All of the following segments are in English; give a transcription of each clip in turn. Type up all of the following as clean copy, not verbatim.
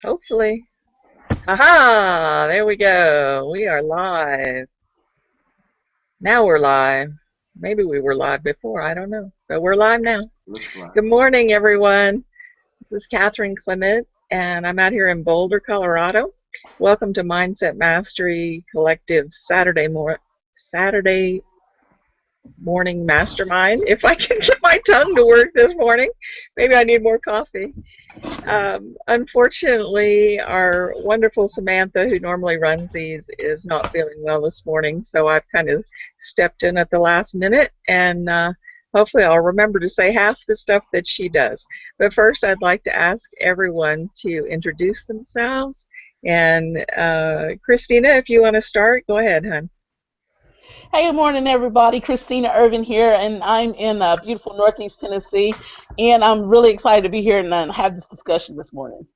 Hopefully. Aha! There we go. We are live. Now we're live. Maybe we were live before. I don't know. But we're live now. Looks like. Good morning, everyone. This is Catherine Clement, and I'm out here in Boulder, Colorado. Welcome to Mindset Mastery Collective Saturday Morning Mastermind. If I can get my tongue to work this morning, maybe I need more coffee. Unfortunately, our wonderful Samantha, who normally runs these, is not feeling well this morning, so I've kind of stepped in at the last minute, and hopefully I'll remember to say half the stuff that she does. But first, I'd like to ask everyone to introduce themselves. And Christina, if you want to start, go ahead, hon. Hey, good morning, everybody. Christina Irvin here, and I'm in beautiful Northeast Tennessee, and I'm really excited to be here and have this discussion this morning.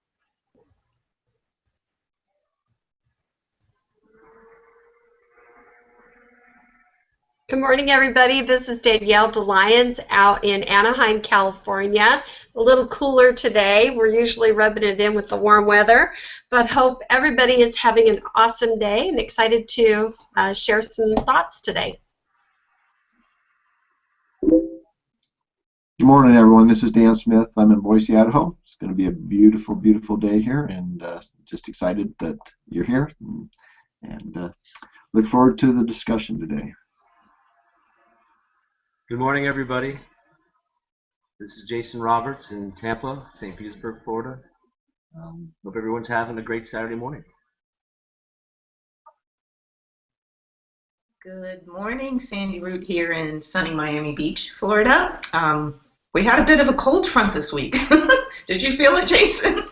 Good morning, everybody. This is Danielle DeLyons out in Anaheim, California. A little cooler today. We're usually rubbing it in with the warm weather, but hope everybody is having an awesome day and excited to share some thoughts today. Good morning, everyone. This is Dan Smith. I'm in Boise, Idaho. It's going to be a beautiful, beautiful day here, and just excited that you're here, and look forward to the discussion today. Good morning, everybody. This is Jason Roberts in Tampa, St. Petersburg, Florida. Hope everyone's having a great Saturday morning. Good morning, Sandy Root here in sunny Miami Beach, Florida. We had a bit of a cold front this week. Did you feel it, Jason?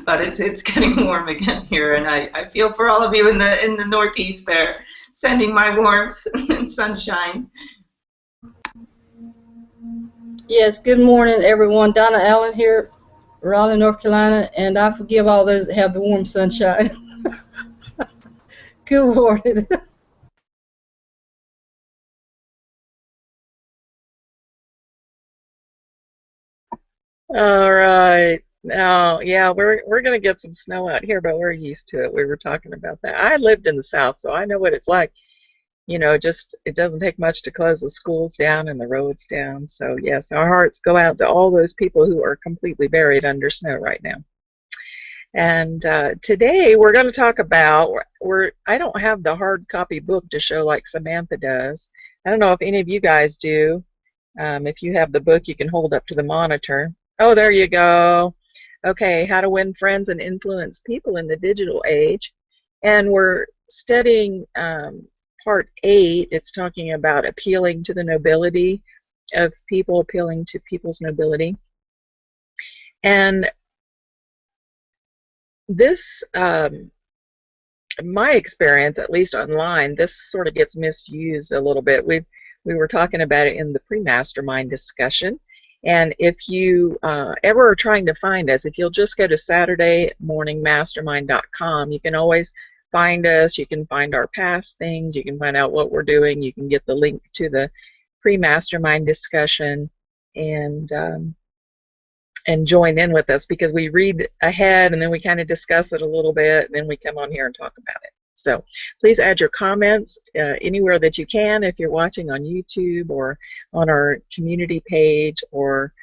But it's getting warm again here, and I feel for all of you in the Northeast there, sending my warmth and sunshine. Yes, good morning, everyone. Donna Allen here, Raleigh, North Carolina, and I forgive all those that have the warm sunshine. Good morning. All right. Now, yeah, we're gonna get some snow out here, but we're used to it. We were talking about that. I lived in the South, so I know what it's like. Just it doesn't take much to close the schools down and the roads down. So yes, our hearts go out to all those people who are completely buried under snow right now. And today we're going to talk about I don't have the hard copy book to show like Samantha does. I don't know if any of you guys do. If you have the book, you can hold up to the monitor. Oh, there you go. Okay, how to win friends and influence people in the digital age. And we're studying part 8. It's talking about appealing to the nobility of people, appealing to people's nobility. And this, my experience, at least online, this sort of gets misused a little bit. We were talking about it in the pre-mastermind discussion. And if you ever are trying to find us, if you'll just go to SaturdayMorningMastermind.com, you can always find us. You can find our past things. You can find out what we're doing. You can get the link to the pre-mastermind discussion and join in with us, because we read ahead and then we kind of discuss it a little bit and then we come on here and talk about it. So please add your comments anywhere that you can. If you're watching on YouTube or on our community page or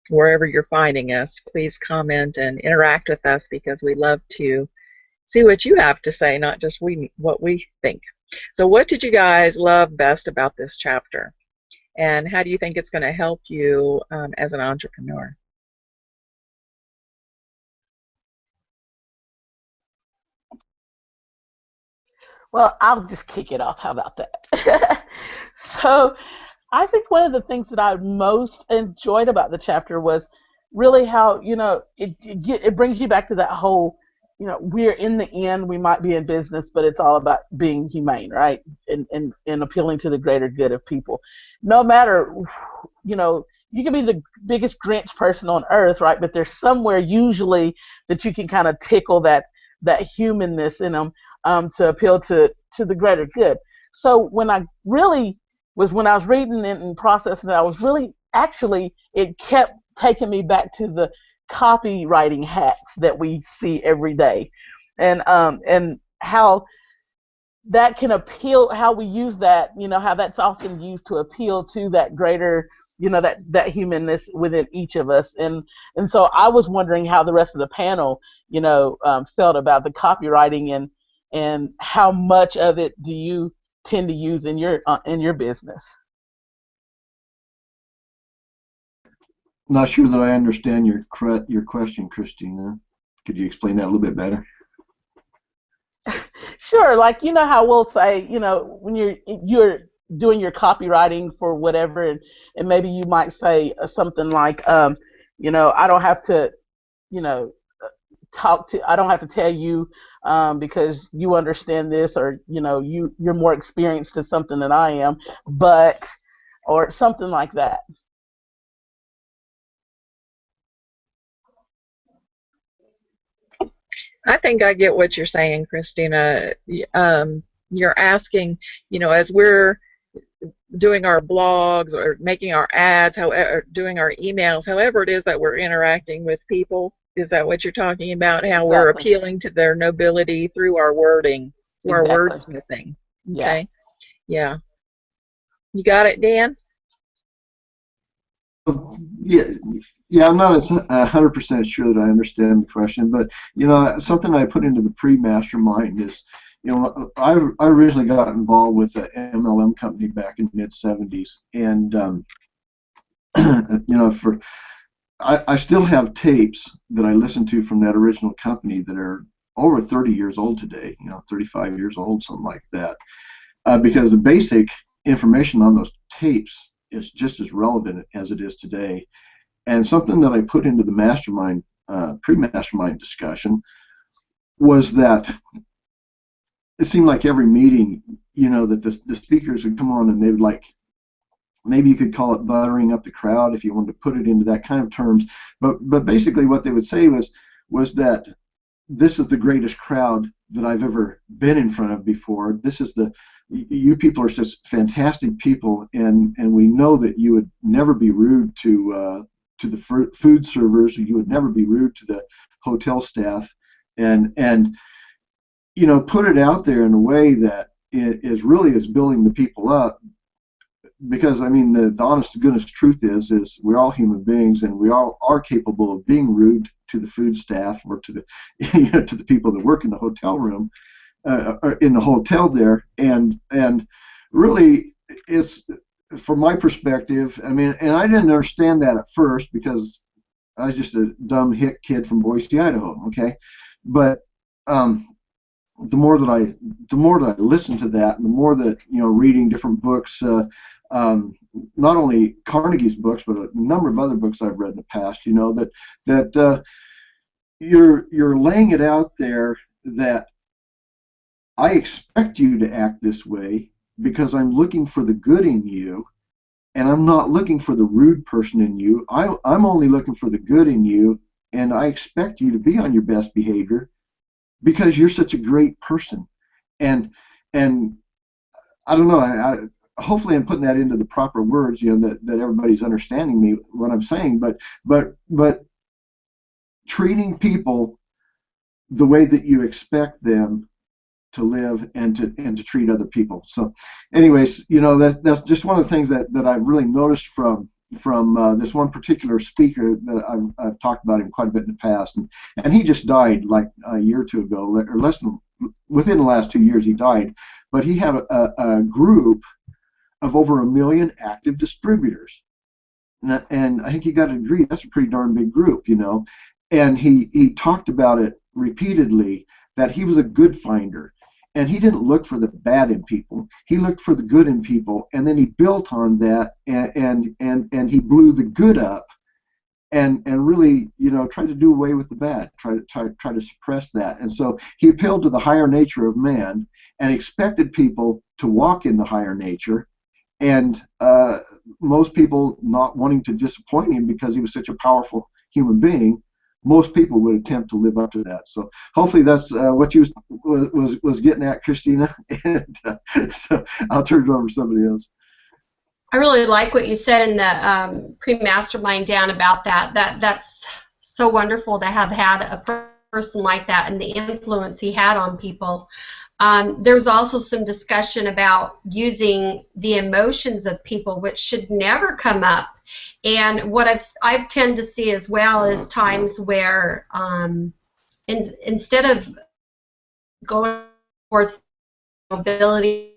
wherever you're finding us, please comment and interact with us, because we love to see what you have to say, not just what we think. So what did you guys love best about this chapter? And how do you think it's going to help you as an entrepreneur? Well, I'll just kick it off. How about that? So, I think one of the things that I most enjoyed about the chapter was really how it brings you back to that whole, we're in the end, we might be in business, but it's all about being humane, right? And appealing to the greater good of people. No matter, you can be the biggest Grinch person on earth, right? But there's somewhere usually that you can kind of tickle that humanness in them, to appeal to the greater good. So when I was reading it and processing it, I was really, actually, it kept taking me back to copywriting hacks that we see every day, and how that can appeal, how we use that, how that's often used to appeal to that greater, that humanness within each of us. And so I was wondering how the rest of the panel, felt about the copywriting, and how much of it do you tend to use in your business? Not sure that I understand your question, Christina. Could you explain that a little bit better? Sure. Like, how we'll say, when you're doing your copywriting for whatever, and maybe you might say something like, I don't have to, you know, I don't have to tell you, because you understand this, or, you're more experienced in something than I am, or something like that. I think I get what you're saying, Christina. You're asking, as we're doing our blogs or making our ads, however, doing our emails, however it is that we're interacting with people. Is that what you're talking about? How we're Exactly. appealing to their nobility through our wording, through our Exactly. wordsmithing. Yeah. Okay. Yeah. You got it, Dan? Yeah, I'm not 100% sure that I understand the question, but something I put into the pre-mastermind is, I originally got involved with the MLM company back in the mid-70s, and I still have tapes that I listened to from that original company that are over 30 years old today, 35 years old, something like that, because the basic information on those tapes is just as relevant as it is today. And something that I put into the mastermind, pre-mastermind discussion, was that it seemed like every meeting, that the speakers would come on and they would, like, maybe you could call it buttering up the crowd if you wanted to put it into that kind of terms, but basically what they would say was that this is the greatest crowd that I've ever been in front of before. You people are such fantastic people, and we know that you would never be rude to the food servers, you would never be rude to the hotel staff, and put it out there in a way that is building the people up. Because I mean, the honest to goodness truth is we're all human beings, and we all are capable of being rude to the food staff, or to the to the people that work in the hotel room, or in the hotel there, and really, it's, from my perspective, I mean, and I didn't understand that at first because I was just a dumb hick kid from Boise, Idaho. Okay, but the more that I listen to that, and the more that, reading different books, not only Carnegie's books, but a number of other books I've read in the past, that you're laying it out there that I expect you to act this way because I'm looking for the good in you, and I'm not looking for the rude person in you. I'm only looking for the good in you, and I expect you to be on your best behavior because you're such a great person. And I don't know, hopefully I'm putting that into the proper words, that everybody's understanding me, what I'm saying, but treating people the way that you expect them to live and to treat other people. So anyways, that's just one of the things that I've really noticed from this one particular speaker that I've talked about him quite a bit in the past, and he just died like a year or two ago, or less than, within the last 2 years he died, but he had a group of over 1 million active distributors, and I think he got a degree. That's a pretty darn big group, and he talked about it repeatedly, that he was a good finder. And he didn't look for the bad in people. He looked for the good in people, and then he built on that, and he blew the good up, and really, tried to do away with the bad, try to suppress that. And so he appealed to the higher nature of man, and expected people to walk in the higher nature. And most people not wanting to disappoint him because he was such a powerful human being, most people would attempt to live up to that. So hopefully that's what you was getting at, Christina. And so I'll turn it over to somebody else. I really like what you said in the pre-mastermind, Dan, about that. That's so wonderful to have had a person like that and the influence he had on people. There's also some discussion about using the emotions of people, which should never come up. And what I've tend to see as well is times where instead of going towards the ability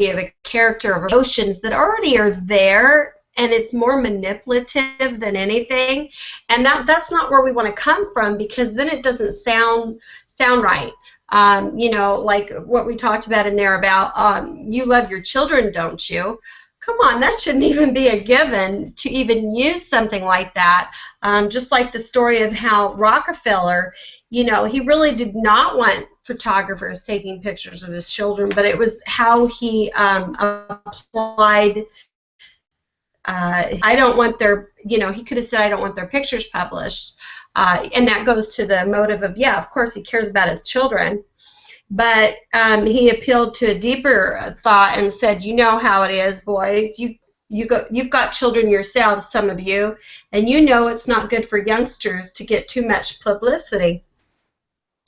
of a character of emotions that already are there, and it's more manipulative than anything, and that's not where we want to come from, because then it doesn't sound right. You know, like what we talked about in there about you love your children, don't you? Come on, that shouldn't even be a given to even use something like that. Just like the story of how Rockefeller, you know, he really did not want photographers taking pictures of his children, but it was how he applied. I don't want their, you know, he could have said, I don't want their pictures published. And that goes to the motive of, yeah, of course he cares about his children. But he appealed to a deeper thought and said, you know how it is, boys. You've got children yourselves, some of you, and you know it's not good for youngsters to get too much publicity.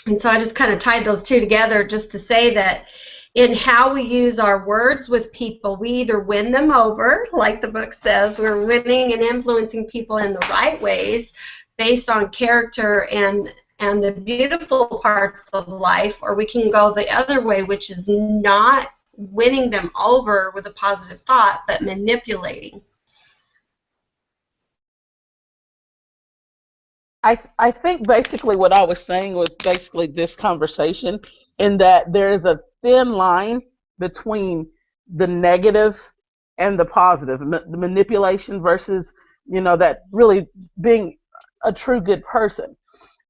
And so I just kind of tied those two together just to say that in how we use our words with people, we either win them over, like the book says, we're winning and influencing people in the right ways based on character and the beautiful parts of life, or we can go the other way, which is not winning them over with a positive thought, but manipulating. I think basically what I was saying was basically this conversation, in that there is a thin line between the negative and the positive, the manipulation versus, you know, that really being a true good person.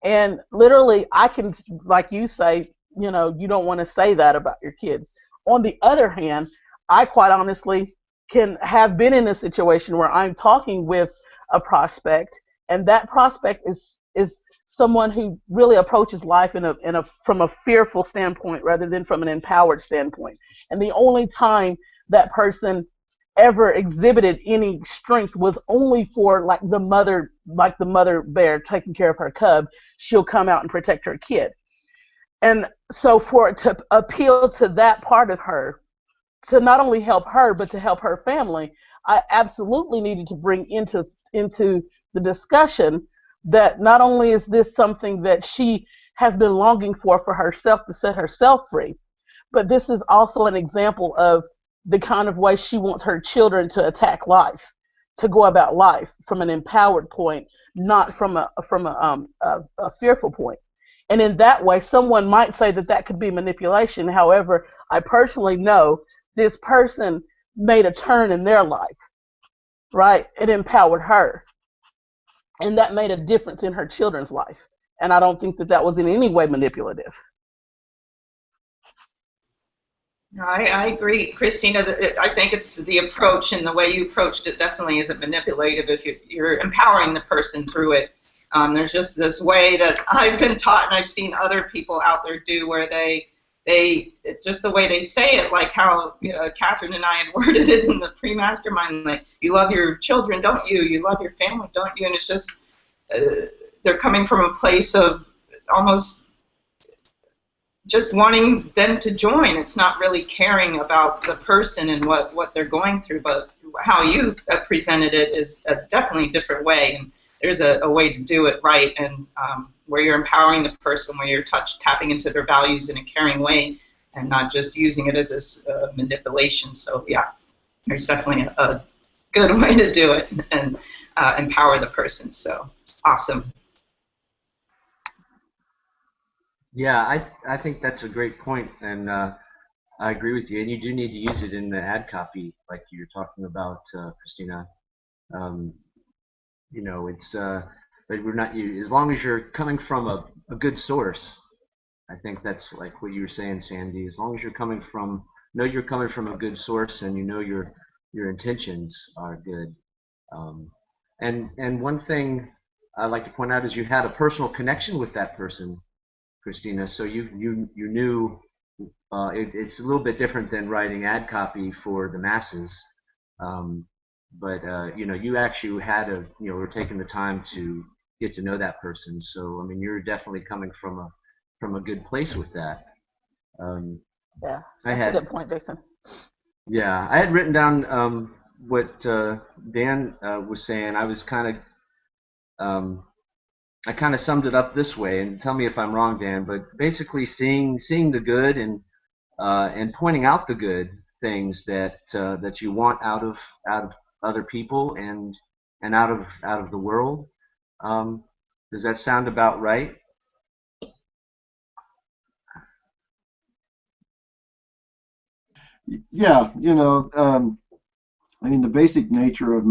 And literally, I can, like you say, you know, you don't want to say that about your kids. On the other hand, I quite honestly can have been in a situation where I'm talking with a prospect, and that prospect is someone who really approaches life from a fearful standpoint rather than from an empowered standpoint. And the only time that person ever exhibited any strength was only for like the mother bear taking care of her cub. She'll come out and protect her kid. And so for it to appeal to that part of her, to not only help her but to help her family, I absolutely needed to bring into the discussion that not only is this something that she has been longing for herself, to set herself free, but this is also an example of the kind of way she wants her children to attack life, to go about life from an empowered point, not from a fearful point. And in that way, someone might say that that could be manipulation. However, I personally know this person made a turn in their life, right? It empowered her, and that made a difference in her children's life. And I don't think that that was in any way manipulative. No, I agree, Christina. I think it's the approach, and the way you approached it definitely isn't manipulative if you're empowering the person through it. There's just this way that I've been taught, and I've seen other people out there do, where they just the way they say it, like how Catherine and I had worded it in the pre-mastermind, like, you love your children, don't you? You love your family, don't you? And it's just they're coming from a place of almost just wanting them to join. It's not really caring about the person and what they're going through, but how you presented it is a definitely different way, and there's a way to do it right, and where you're empowering the person, where you're tapping into their values in a caring way, and not just using it as this manipulation. So yeah, there's definitely a good way to do it and empower the person. So awesome. Yeah, I think that's a great point, and I agree with you. And you do need to use it in the ad copy, like you're talking about, Christina. You know, it's but we're not. As long as you're coming from a good source, I think that's like what you were saying, Sandy. As long as you're coming from, you're coming from a good source, and you know your intentions are good. And one thing I'd like to point out is you had a personal connection with that person, Christina. So you knew it's a little bit different than writing ad copy for the masses, but you know, you actually had were taking the time to get to know that person. So I mean, you're definitely coming from a good place with that. Um, Yeah, I that's a had good point, Jason. Yeah, I had written down what Dan was saying. I was kind of I kind of summed it up this way, and tell me if I'm wrong, Dan. But basically, seeing the good and pointing out the good things that you want out of other people and out of the world. Um, does that sound about right? Yeah, I mean, the basic nature of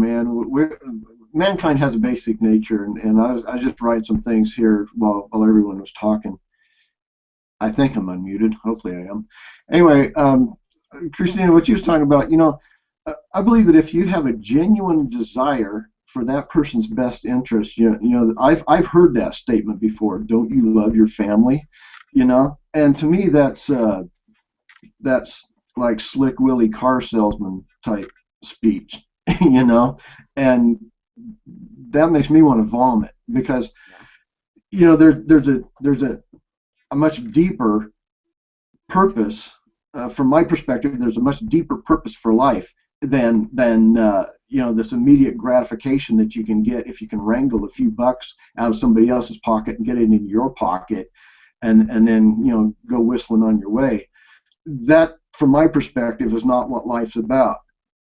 mankind has a basic nature, and I was just writing some things here while everyone was talking. I think I'm unmuted. Hopefully I am. Anyway, Christina, what you was talking about, I believe that if you have a genuine desire for that person's best interest, I've heard that statement before. Don't you love your family? And to me, that's like slick Willie car salesman type speech, and that makes me want to vomit because there's a much deeper purpose. From my perspective, there's a much deeper purpose for life than this immediate gratification that you can get if you can wrangle a few bucks out of somebody else's pocket and get it into your pocket, and then go whistling on your way. That, from my perspective, is not what life's about.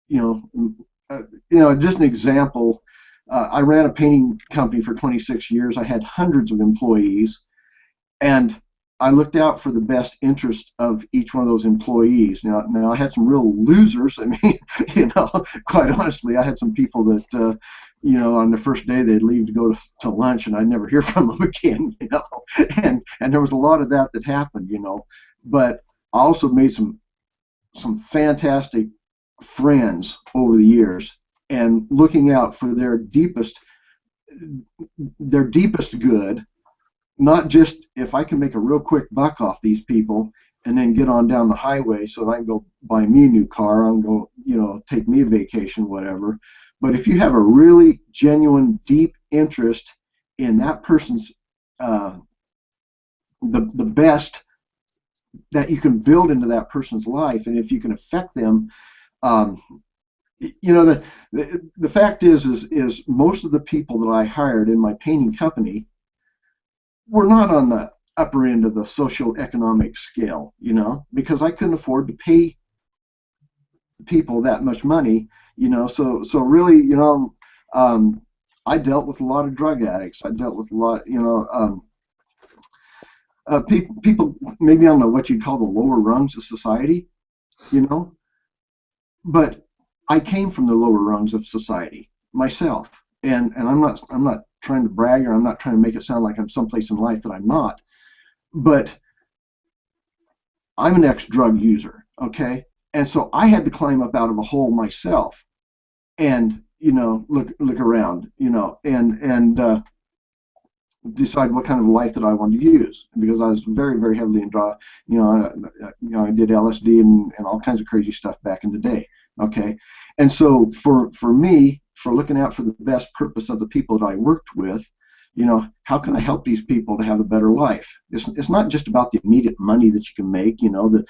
Just an example. I ran a painting company for 26 years. I had hundreds of employees, and I looked out for the best interest of each one of those employees. Now I had some real losers. I mean, quite honestly, I had some people that, on the first day they'd leave to go to lunch, and I'd never hear from them again. And there was a lot of that happened. But I also made some fantastic friends over the years, and looking out for their deepest good. Not just if I can make a real quick buck off these people and then get on down the highway so that I can go buy me a new car, I can go, take me a vacation, whatever. But if you have a really genuine, deep interest in that person's, the best that you can build into that person's life, and if you can affect them, the fact is most of the people that I hired in my painting company were not on the upper end of the social economic scale, because I couldn't afford to pay people that much money, so really, I dealt with a lot of drug addicts. I dealt with a lot, people maybe on what you'd call the lower rungs of society, but I came from the lower rungs of society myself, and I'm not trying to brag, or I'm not trying to make it sound like I'm someplace in life that I'm not, but I'm an ex-drug user, okay? And so I had to climb up out of a hole myself and, look around, and decide what kind of life that I wanted to use, because I was very, very heavily involved. I did LSD and all kinds of crazy stuff back in the day, okay? And so for me, for looking out for the best purpose of the people that I worked with, how can I help these people to have a better life? It's not just about the immediate money that you can make, the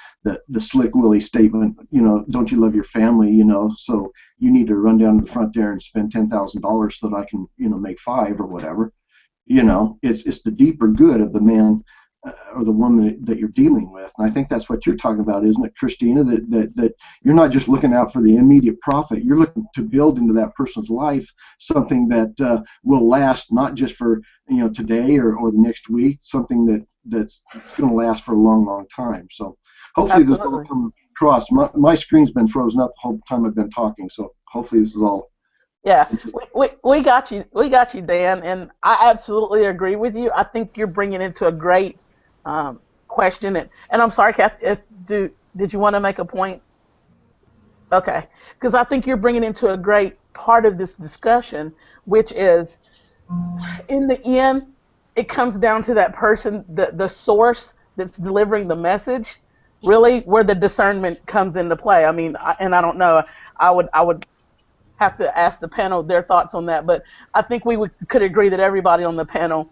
slick Willie statement, don't you love your family, so you need to run down to the front there and spend $10,000 so that I can, make $5 or whatever. It's the deeper good of the man or the woman that you're dealing with. And I think that's what you're talking about, isn't it, Christina? That you're not just looking out for the immediate profit. You're looking to build into that person's life something that will last, not just for today or the next week, something that's going to last for a long, long time. So hopefully this will come across. My screen's been frozen up the whole time I've been talking, so hopefully this is all. Yeah, we got you. We got you, Dan, and I absolutely agree with you. I think you're bringing into a great question, and I'm sorry, Kath. Did you want to make a point? Okay, because I think you're bringing into a great part of this discussion, which is, in the end, it comes down to that person, the source that's delivering the message, really, where the discernment comes into play. I mean, I don't know. I would have to ask the panel their thoughts on that. But I think could agree that everybody on the panel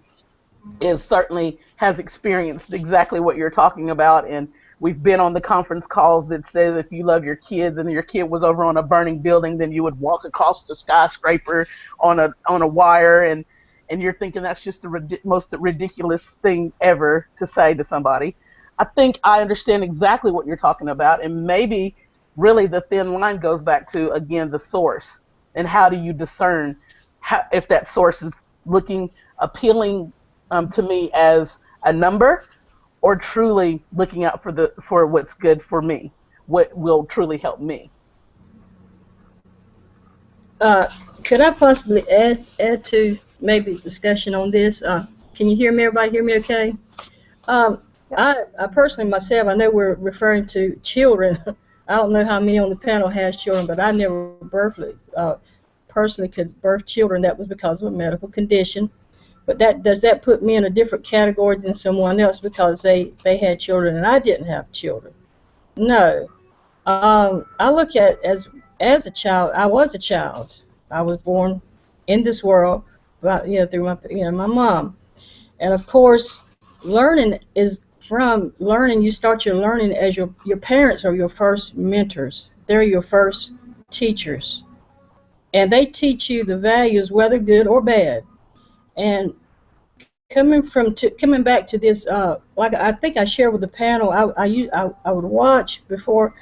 is certainly has experienced exactly what you're talking about, and we've been on the conference calls that says if you love your kids and your kid was over on a burning building, then you would walk across the skyscraper on a wire, and you're thinking that's just the most ridiculous thing ever to say to somebody. I think I understand exactly what you're talking about, and maybe really the thin line goes back to, again, the source, and how do you discern if that source is looking appealing to me as a number, or truly looking out for what's good for me, what will truly help me. Uh, could I possibly add to maybe discussion on this? Can you hear me? Everybody hear me okay? Um, I personally myself, I know we're referring to children. I don't know how many on the panel has children, but I never personally could birth children. That was because of a medical condition. But does that put me in a different category than someone else because they had children and I didn't have children? No. I look at as a child. I was a child. I was born in this world, through my mom, and of course, learning is from learning. You start your learning as your parents are your first mentors. They're your first teachers, and they teach you the values, whether good or bad. And coming back to this, like I think I shared with the panel, I would watch before.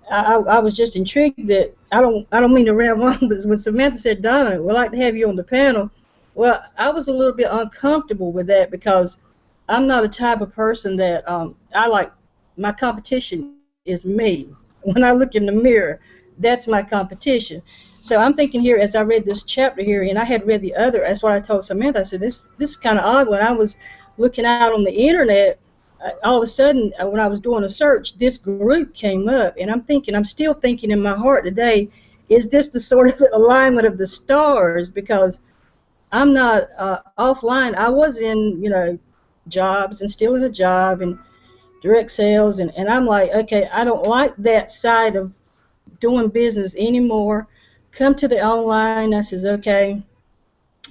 I was just intrigued that I don't mean to ramble on, but when Samantha said, Donna, we'd like to have you on the panel, well, I was a little bit uncomfortable with that because I'm not a type of person that I like. My competition is me. When I look in the mirror, that's my competition. So I'm thinking here as I read this chapter here, and I had read the other. That's what I told Samantha. I said this is kind of odd. When I was looking out on the internet, all of a sudden when I was doing a search, this group came up, and I'm still thinking in my heart today, is this the sort of alignment of the stars? Because I'm not offline. I was in, jobs and still in a job and direct sales, and I'm like, okay, I don't like that side of doing business anymore. Come to the online. I says, okay,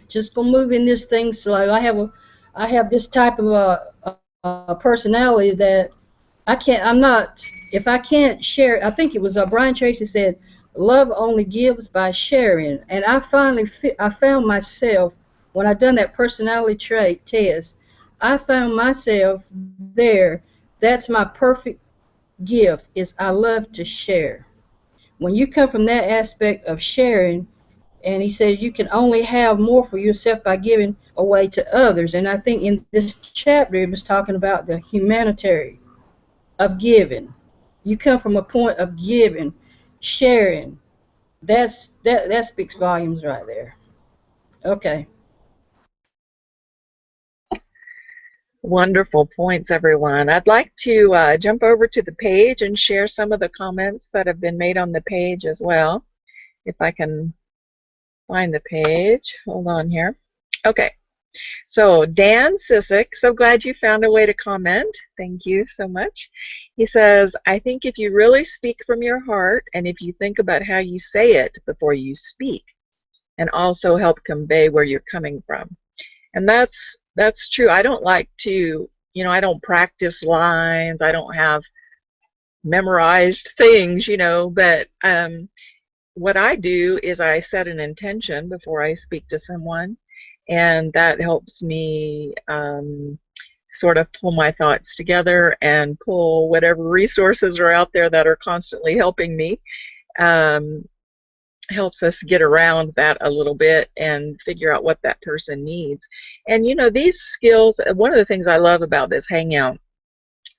just gonna move in this thing slow. I have this type of a personality that I'm not, if I can't share, I think it was Brian Tracy said, love only gives by sharing. And I found myself, when I done that personality trait test, I found myself there. That's my perfect gift, is I love to share. When you come from that aspect of sharing, and he says you can only have more for yourself by giving away to others. And I think in this chapter it was talking about the humanitarian of giving. You come from a point of giving, sharing. That speaks volumes right there. Okay. Wonderful points, everyone. I'd like to jump over to the page and share some of the comments that have been made on the page as well. If I can find the page. Hold on here. Okay. So Dan Sissick, so glad you found a way to comment. Thank you so much. He says, I think if you really speak from your heart and if you think about how you say it before you speak, and also help convey where you're coming from. And that's true. I don't like to, I don't practice lines. I don't have memorized things, but what I do is I set an intention before I speak to someone, and that helps me sort of pull my thoughts together and pull whatever resources are out there that are constantly helping me. Helps us get around that a little bit and figure out what that person needs. And these skills, one of the things I love about this hangout,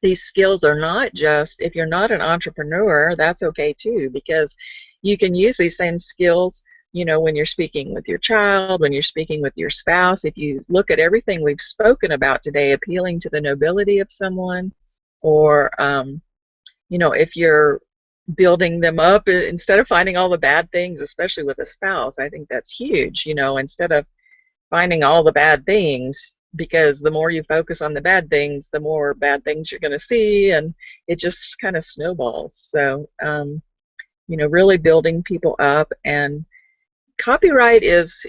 these skills are not just, if you're not an entrepreneur, that's okay too, because you can use these same skills when you're speaking with your child, when you're speaking with your spouse. If you look at everything we've spoken about today, appealing to the nobility of someone, or if you're building them up instead of finding all the bad things, especially with a spouse, I think that's huge. Instead of finding all the bad things, because the more you focus on the bad things, the more bad things you're going to see, and it just kind of snowballs. So really building people up. And copyright is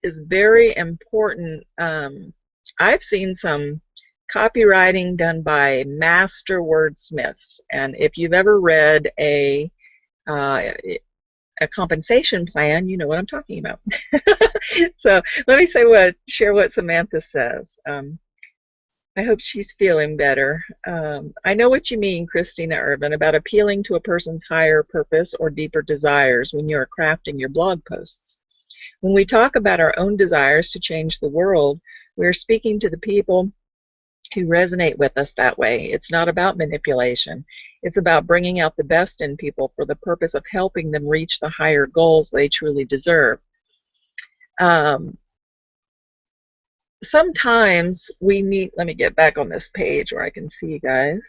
very important. I've seen some copywriting done by master wordsmiths, and if you've ever read uh, a compensation plan, you know what I'm talking about. So let me share what Samantha says. I hope she's feeling better. I know what you mean, Christina Urban, about appealing to a person's higher purpose or deeper desires when you're crafting your blog posts. When we talk about our own desires to change the world, we're speaking to the people who resonate with us that way. It's not about manipulation. It's about bringing out the best in people for the purpose of helping them reach the higher goals they truly deserve. Sometimes we need, let me get back on this page where I can see you guys.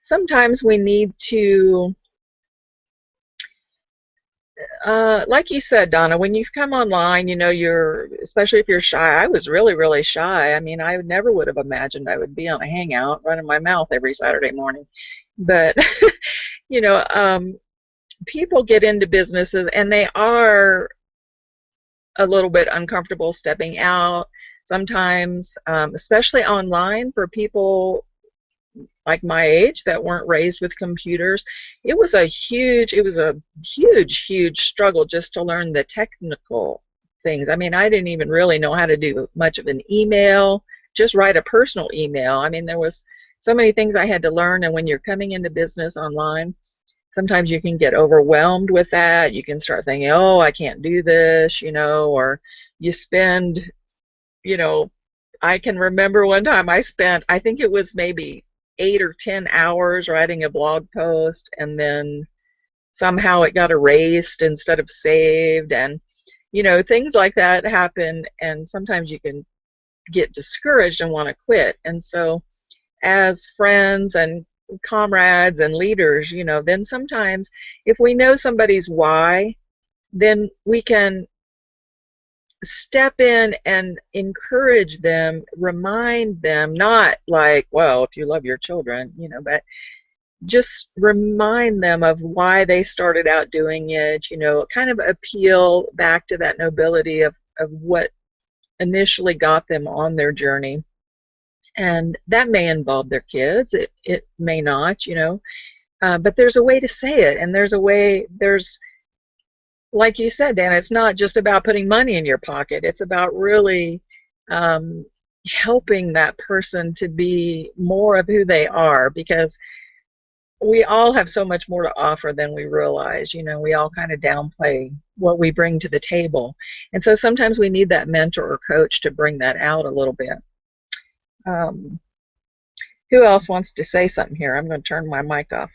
Sometimes we need to, like you said, Donna, when you come online, especially if you're shy. I was really, really shy. I mean, I never would have imagined I would be on a hangout running my mouth every Saturday morning. But, people get into businesses and they are a little bit uncomfortable stepping out sometimes, especially online for people like my age that weren't raised with computers. It was a huge struggle just to learn the technical things. I mean, I didn't even really know how to do much of an email, just write a personal email. I mean, there was so many things I had to learn, and when you're coming into business online, sometimes you can get overwhelmed with that. You can start thinking, oh, I can't do this, or you spend, I can remember one time I spent, I think it was maybe 8 or 10 hours writing a blog post, and then somehow it got erased instead of saved, and things like that happen, and sometimes you can get discouraged and want to quit. And so as friends and comrades and leaders, then sometimes if we know somebody's why, then we can step in and encourage them, remind them, not like, well, if you love your children, but just remind them of why they started out doing it, kind of appeal back to that nobility of what initially got them on their journey. And that may involve their kids, it may not, but there's a way to say it, and there's, like you said, Dan, it's not just about putting money in your pocket. It's about really helping that person to be more of who they are, because we all have so much more to offer than we realize. We all kind of downplay what we bring to the table. And so sometimes we need that mentor or coach to bring that out a little bit. Who else wants to say something here? I'm going to turn my mic off.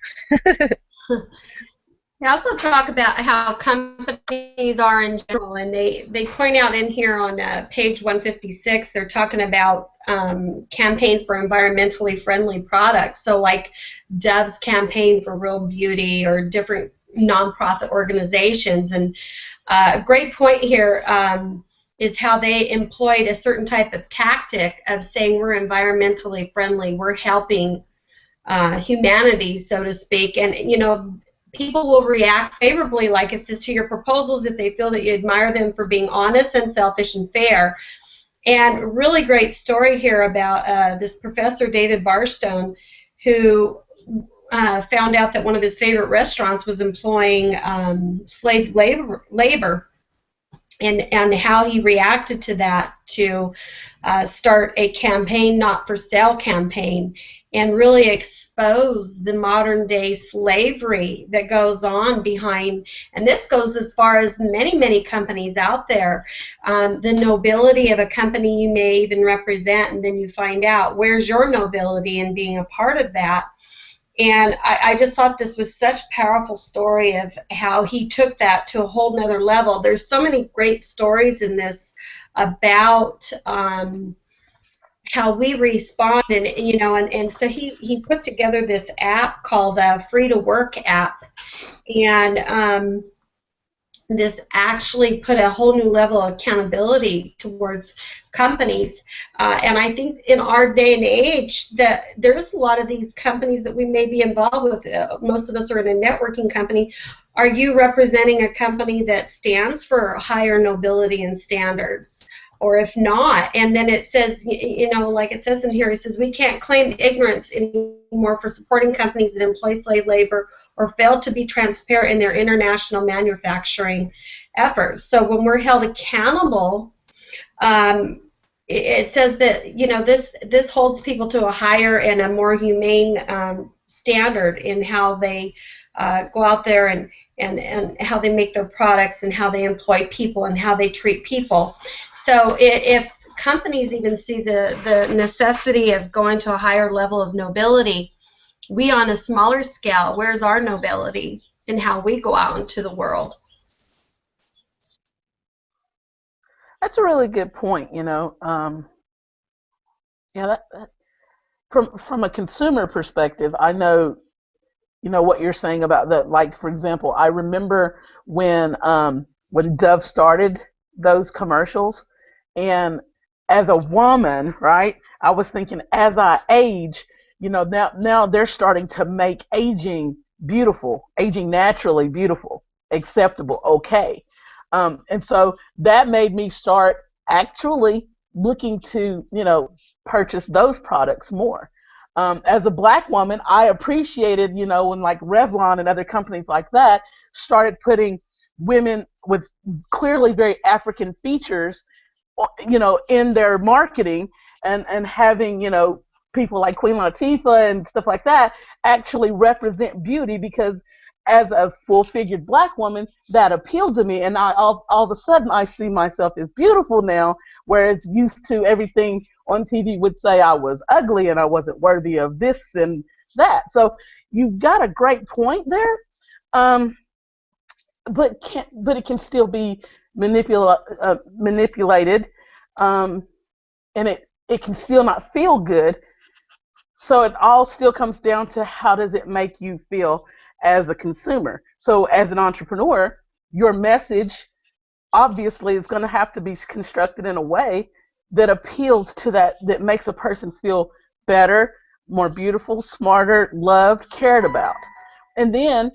They also talk about how companies are in general, and they point out in here on page 156, they're talking about campaigns for environmentally friendly products. So like Dove's campaign for real beauty, or different nonprofit organizations. And a great point here is how they employed a certain type of tactic of saying we're environmentally friendly, we're helping humanity, so to speak. And people will react favorably, like it says, to your proposals if they feel that you admire them for being honest, unselfish, and fair. And a really great story here about this professor, David Barstone, who found out that one of his favorite restaurants was employing slave labor, and how he reacted to that to start a campaign, not for sale campaign, and really expose the modern day slavery that goes on behind, and this goes as far as many, many companies out there. The nobility of a company you may even represent, and then you find out where's your nobility in being a part of that. And I just thought this was such a powerful story of how he took that to a whole nother level. There's so many great stories in this about how we respond, and so he put together this app called Free to Work app, and this actually put a whole new level of accountability towards companies. And I think in our day and age that there's a lot of these companies that we may be involved with. Most of us are in a networking company. Are you representing a company that stands for higher nobility and standards? Or if not, and then it says, like it says in here, it says we can't claim ignorance anymore for supporting companies that employ slave labor or fail to be transparent in their international manufacturing efforts. So when we're held accountable, it says that this holds people to a higher and a more humane standard in how they go out there and how they make their products and how they employ people and how they treat people. So if companies even see the necessity of going to a higher level of nobility, we on a smaller scale, where's our nobility in how we go out into the world? That's a really good point. From a consumer perspective, I know what you're saying about that. Like, for example, I remember when Dove started those commercials, and as a woman, right, I was thinking as I age, now they're starting to make aging beautiful, aging naturally beautiful, acceptable, okay. And so that made me start actually looking to, purchase those products more. As a black woman, I appreciated, when like Revlon and other companies like that started putting women with clearly very African features, in their marketing, and having, people like Queen Latifah and stuff like that actually represent beauty, because as a full-figured black woman, that appealed to me, and all of a sudden I see myself as beautiful now, whereas used to everything on TV would say I was ugly and I wasn't worthy of this and that. So you've got a great point there, but it can still be manipulated, and it can still not feel good. So it all still comes down to how does it make you feel as a consumer. So as an entrepreneur, your message obviously is going to have to be constructed in a way that appeals to that makes a person feel better, more beautiful, smarter, loved, cared about. And then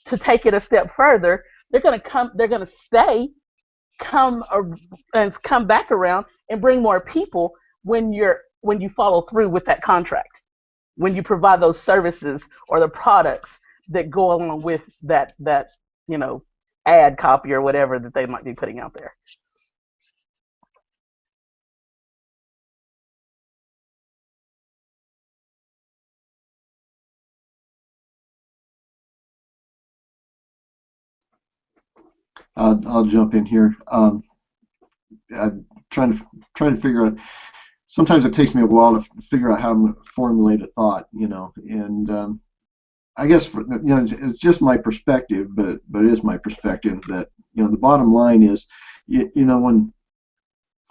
to take it a step further, they're going to come back around and bring more people when you follow through with that contract, when you provide those services or the products that go along with that ad copy or whatever that they might be putting out there. I'll jump in here. I'm trying to figure out. Sometimes it takes me a while to figure out how to formulate a thought, and I guess it's just my perspective, but it is my perspective that the bottom line is, when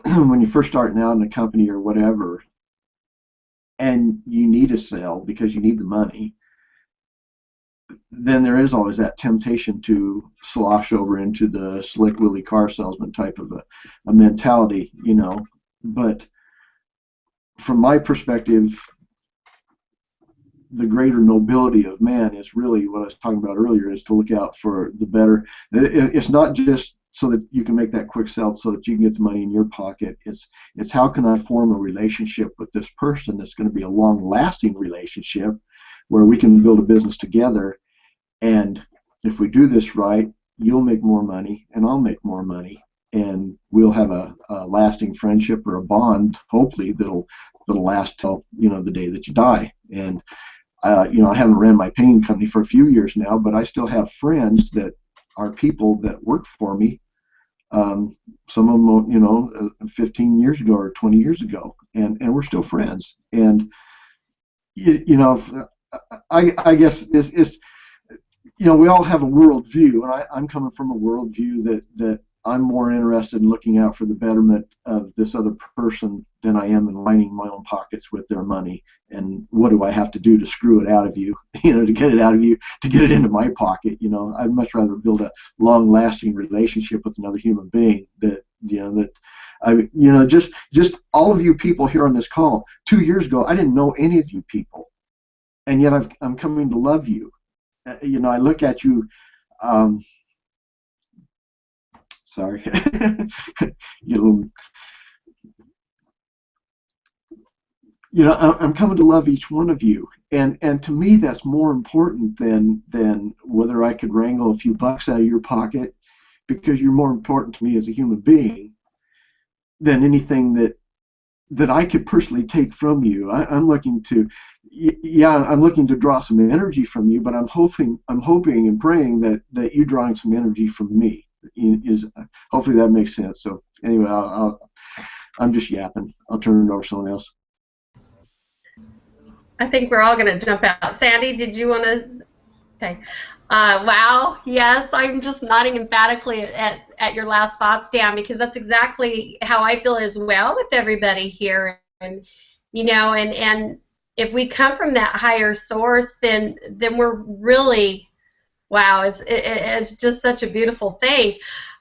you're first starting out in a company or whatever, and you need a sale because you need the money, then there is always that temptation to slosh over into the slick Willie car salesman type of a mentality, But from my perspective, the greater nobility of man is really what I was talking about earlier, is to look out for the better. It's not just so that you can make that quick sell so that you can get the money in your pocket. It's how can I form a relationship with this person that's going to be a long-lasting relationship where we can build a business together. And if we do this right, you'll make more money and I'll make more money, and we'll have a lasting friendship or a bond, hopefully, that'll last till the day that you die. And I haven't ran my painting company for a few years now, but I still have friends that are people that worked for me. Some of them, 15 years ago or 20 years ago, and we're still friends. And I guess it's we all have a worldview, and I'm coming from a worldview that I'm more interested in looking out for the betterment of this other person than I am in lining my own pockets with their money. And what do I have to do to screw it out of you, to get it out of you, to get it into my pocket? I'd much rather build a long-lasting relationship with another human being just all of you people here on this call. 2 years ago, I didn't know any of you people, and yet I'm coming to love you. I look at you. Sorry. I'm coming to love each one of you, and to me that's more important than whether I could wrangle a few bucks out of your pocket, because you're more important to me as a human being than anything that I could personally take from you. I'm looking to draw some energy from you, but I'm hoping and praying that you're drawing some energy from me. Hopefully that makes sense. So anyway, I'm just yapping. I'll turn it over to someone else. I think we're all going to jump out. Sandy, did you want to? Okay. Wow. Yes, I'm just nodding emphatically at your last thoughts, Dan, because that's exactly how I feel as well with everybody here. And and if we come from that higher source, then we're really, wow. It's just such a beautiful thing.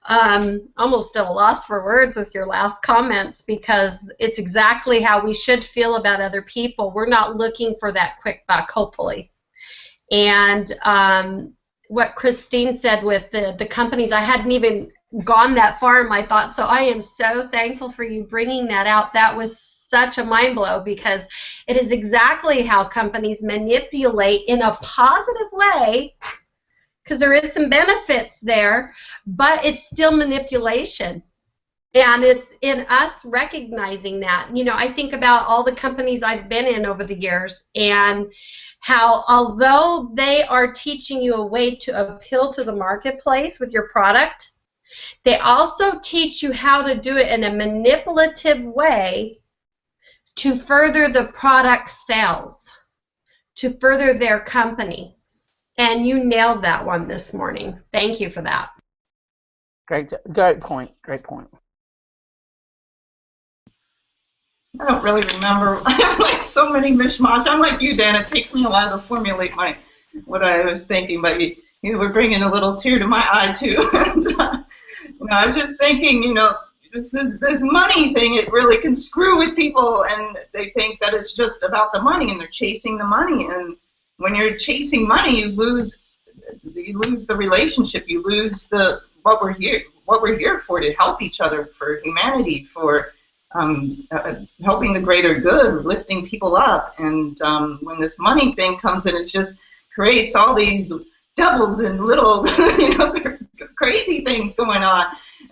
Almost at a loss for words with your last comments, because it's exactly how we should feel about other people. We're not looking for that quick buck, hopefully. And what Christine said with the companies, I hadn't even gone that far in my thoughts, so I am so thankful for you bringing that out. That was such a mind blow, because it is exactly how companies manipulate in a positive way, because there is some benefits there, but it's still manipulation. And it's in us recognizing that. I think about all the companies I've been in over the years, and how although they are teaching you a way to appeal to the marketplace with your product, they also teach you how to do it in a manipulative way to further the product sales, to further their company. And you nailed that one this morning. Thank you for that. Great point. Great point. I don't really remember. I have like so many mishmash. I'm like you, Dan. It takes me a while to formulate what I was thinking, but you were bringing a little tear to my eye too. And, I was just thinking, this money thing, it really can screw with people, and they think that it's just about the money, and they're chasing the money. And when you're chasing money, you lose the relationship. You lose what we're here for, to help each other, for humanity, for helping the greater good, lifting people up. And when this money thing comes in, it just creates all these devils and little crazy things going on.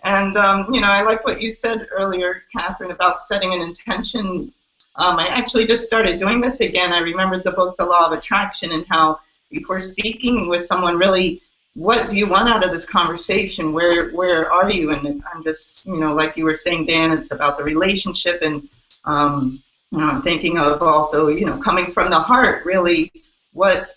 And I like what you said earlier, Catherine, about setting an intention. I actually just started doing this again. I remembered the book The Law of Attraction, and how before speaking with someone, really, what do you want out of this conversation? Where are you? And I'm just, like you were saying, Dan, it's about the relationship. And I'm thinking of also, coming from the heart, really, what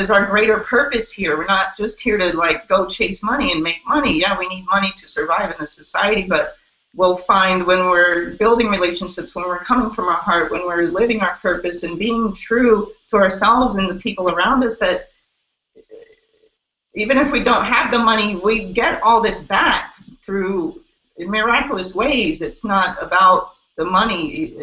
is our greater purpose here? We're not just here to go chase money and make money. Yeah, we need money to survive in this society, but we'll find when we're building relationships, when we're coming from our heart, when we're living our purpose and being true to ourselves and the people around us, that even if we don't have the money, we get all this back through miraculous ways. It's not about the money,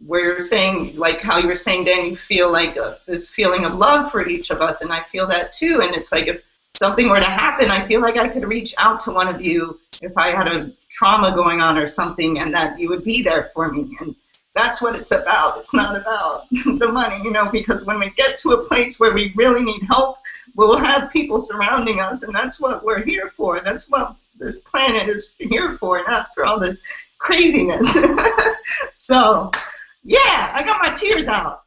where you're saying, like how you were saying, Dan, you feel like this feeling of love for each of us, and I feel that too. And it's like, if something were to happen, I feel like I could reach out to one of you if I had a trauma going on or something, and that you would be there for me. And that's what it's about. It's not about the money, because when we get to a place where we really need help, we'll have people surrounding us, and that's what we're here for. That's what this planet is here for, not for all this craziness. So, yeah, I got my tears out.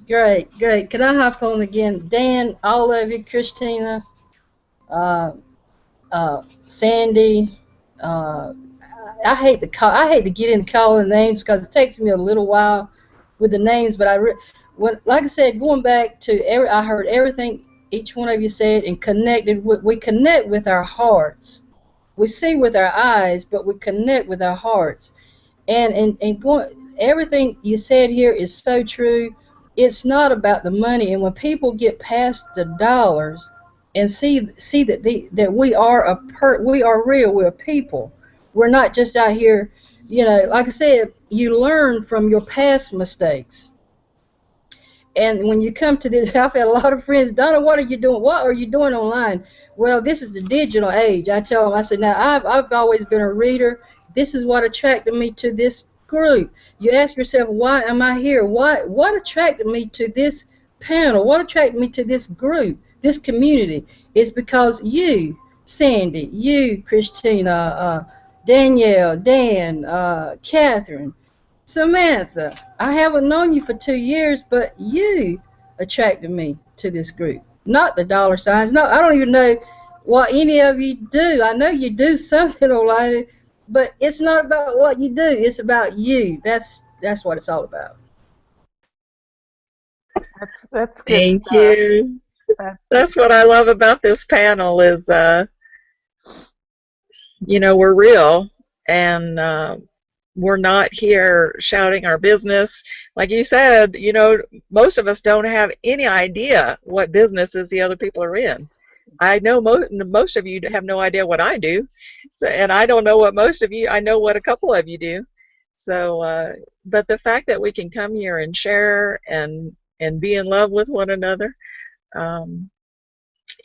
Great. Can I hop on again? Dan, all of you, Christina, Sandy, I hate to get into calling names because it takes me a little while with the names, but like I said, going back to I heard everything each one of you said and we connect with our hearts. We see with our eyes, but we connect with our hearts. And going, everything you said here is so true. It's not about the money. And when people get past the dollars and see that that we are real, we're people. We're not just out here, like I said, you learn from your past mistakes. And when you come to this, I've had a lot of friends, Donna, what are you doing? What are you doing online? Well, this is the digital age. I tell them, I said, now, I've always been a reader. This is what attracted me to this group. You ask yourself, why am I here? What attracted me to this panel? What attracted me to this group, this community? It's because you, Sandy, you, Christina, Danielle, Dan, Catherine, Samantha, I haven't known you for 2 years, but you attracted me to this group. Not the dollar signs. No, I don't even know what any of you do. I know you do something online, but it's not about what you do. It's about you. That's what it's all about. That's good Thank stuff. you. That's what I love about this panel is, we're real, and we're not here shouting our business. Like you said, most of us don't have any idea what businesses the other people are in. I know most of you have no idea what I do, and I don't know what most of you, I know what a couple of you do. So, but the fact that we can come here and share and be in love with one another,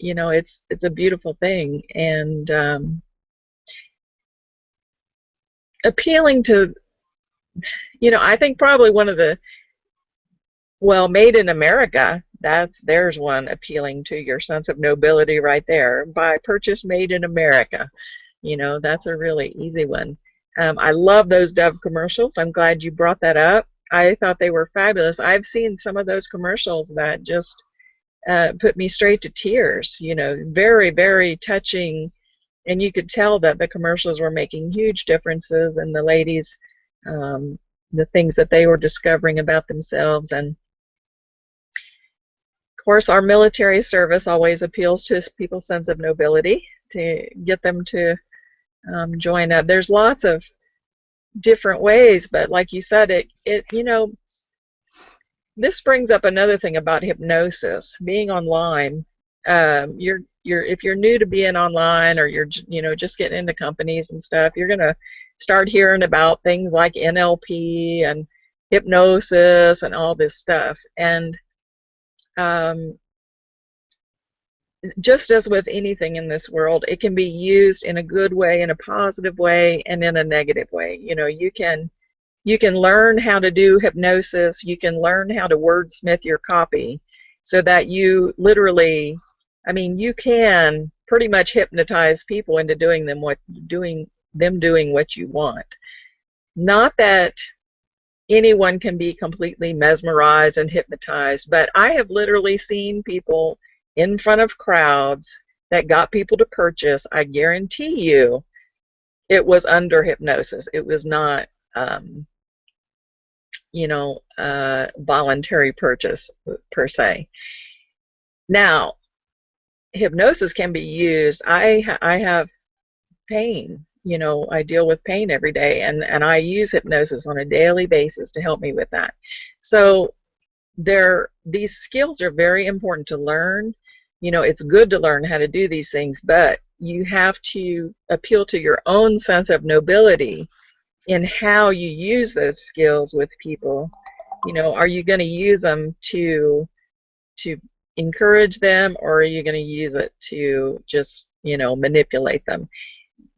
it's a beautiful thing. And appealing to, I think probably one of the, Made in America, there's one appealing to your sense of nobility right there. Buy, purchase Made in America. That's a really easy one. I love those Dove commercials. I'm glad you brought that up. I thought they were fabulous. I've seen some of those commercials that just put me straight to tears. Very, very touching. And you could tell that the commercials were making huge differences in the ladies, the things that they were discovering about themselves. And of course, our military service always appeals to people's sense of nobility to get them to join up. There's lots of different ways, but like you said, this brings up another thing about hypnosis, being online. If you're new to being online, or you're just getting into companies and stuff, you're gonna start hearing about things like NLP and hypnosis and all this stuff. And just as with anything in this world, it can be used in a good way, in a positive way, and in a negative way. You can learn how to do hypnosis. You can learn how to wordsmith your copy so that you literally, you can pretty much hypnotize people into doing what you want. Not that anyone can be completely mesmerized and hypnotized, but I have literally seen people in front of crowds that got people to purchase. I guarantee you it was under hypnosis. It was not voluntary purchase per se. Now, hypnosis can be used. I have pain. I deal with pain every day, and I use hypnosis on a daily basis to help me with that. So these skills are very important to learn. It's good to learn how to do these things, but you have to appeal to your own sense of nobility in how you use those skills with people. Are you going to use them to encourage them, or are you going to use it to just manipulate them?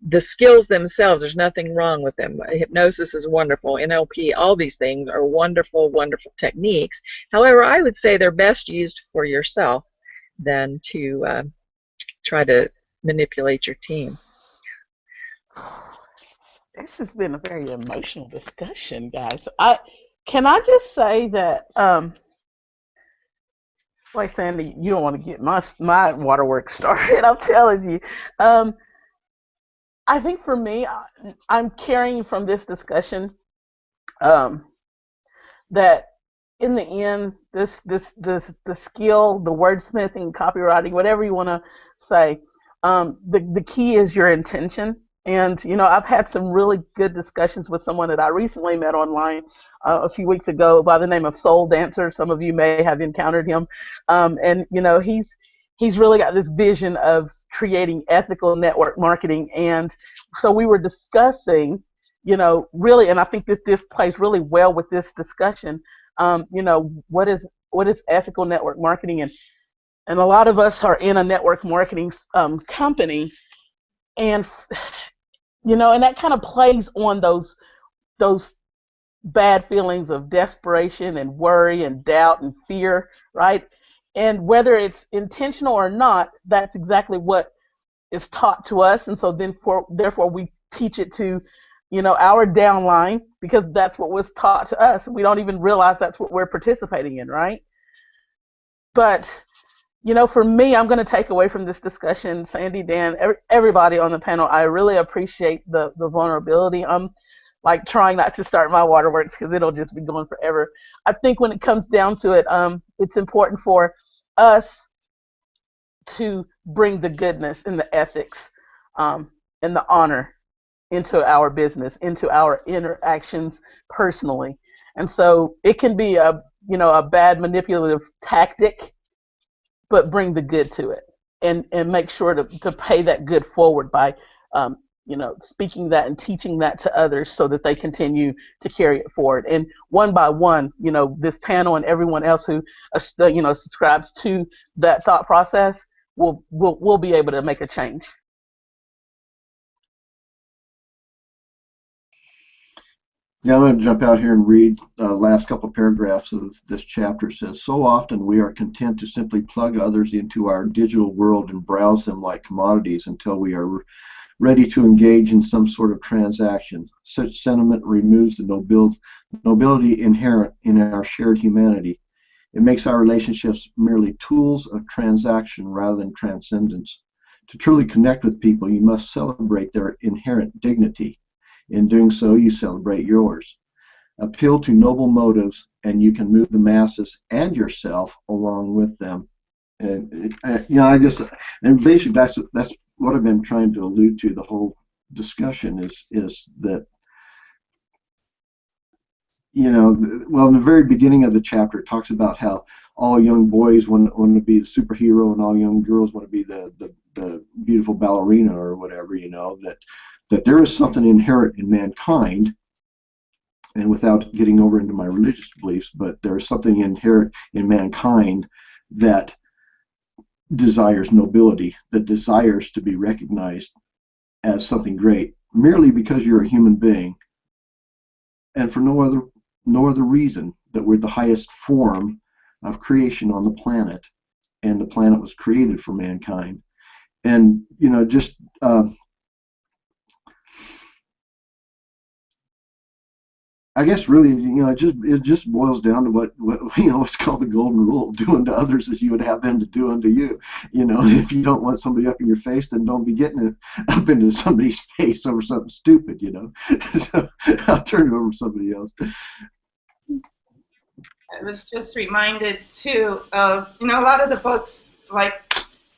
The skills themselves, there's nothing wrong with them. Hypnosis is wonderful. NLP, all these things are wonderful, wonderful techniques. However, I would say they're best used for yourself than to try to manipulate your team. This has been a very emotional discussion, guys. Can I just say that, like Sandy, you don't want to get my waterworks started. I'm telling you. I think for me, I'm carrying from this discussion that in the end, the skill, the wordsmithing, copywriting, whatever you want to say, the key is your intention. And I've had some really good discussions with someone that I recently met online a few weeks ago by the name of Soul Dancer. Some of you may have encountered him, and he's really got this vision of creating ethical network marketing. And so we were discussing, really, and I think that this plays really well with this discussion. What is ethical network marketing, and a lot of us are in a network marketing company, and and that kind of plays on those bad feelings of desperation and worry and doubt and fear, right? And whether it's intentional or not, that's exactly what is taught to us, and so then therefore we teach it to our downline, because that's what was taught to us. We don't even realize that's what we're participating in, right? But for me, I'm going to take away from this discussion, Sandy, Dan, everybody on the panel, I really appreciate the vulnerability. I'm like trying not to start my waterworks because it'll just be going forever. I think when it comes down to it, it's important for us to bring the goodness and the ethics and the honor into our business, into our interactions personally. And so it can be a bad manipulative tactic, but bring the good to it, and make sure to pay that good forward by speaking that and teaching that to others so that they continue to carry it forward. And one by one, this panel and everyone else who subscribes to that thought process will be able to make a change. Now I'm going to jump out here and read the last couple of paragraphs of this chapter. It says, so often we are content to simply plug others into our digital world and browse them like commodities until we are ready to engage in some sort of transaction. Such sentiment removes the nobility inherent in our shared humanity. It makes our relationships merely tools of transaction rather than transcendence. To truly connect with people, you must celebrate their inherent dignity. In doing so, you celebrate yours. Appeal to noble motives, and you can move the masses and yourself along with them. And and basically that's what I've been trying to allude to the whole discussion is that in the very beginning of the chapter, it talks about how all young boys want to be the superhero and all young girls want to be the beautiful ballerina or whatever. That there is something inherent in mankind, and without getting over into my religious beliefs, but there is something inherent in mankind that desires nobility, that desires to be recognized as something great, merely because you're a human being, and for no other reason, that we're the highest form of creation on the planet, and the planet was created for mankind. And I guess really, it just boils down to what what's called the golden rule: doing to others as you would have them to do unto you. If you don't want somebody up in your face, then don't be getting it up into somebody's face over something stupid. So I'll turn it over to somebody else. I was just reminded too of a lot of the books, like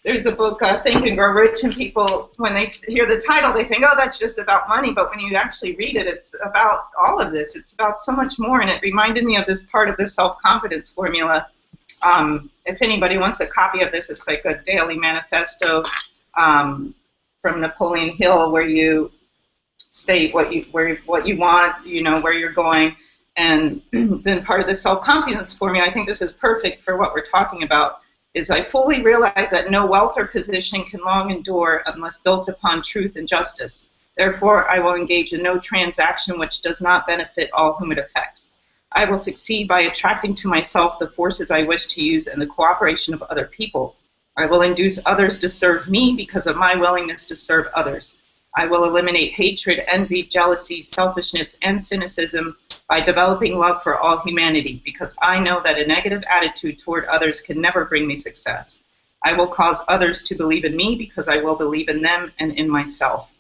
there's the book Think and Grow Rich, and people, when they hear the title, they think, oh, that's just about money. But when you actually read it, it's about all of this. It's about so much more, and it reminded me of this part of the self-confidence formula. If anybody wants a copy of this, it's like a daily manifesto from Napoleon Hill, where you state what you want, where you're going, and then part of the self-confidence formula. I think this is perfect for what we're talking about. Is I fully realize that no wealth or position can long endure unless built upon truth and justice. Therefore, I will engage in no transaction which does not benefit all whom it affects. I will succeed by attracting to myself the forces I wish to use and the cooperation of other people. I will induce others to serve me because of my willingness to serve others. I will eliminate hatred, envy, jealousy, selfishness, and cynicism by developing love for all humanity, because I know that a negative attitude toward others can never bring me success. I will cause others to believe in me because I will believe in them and in myself.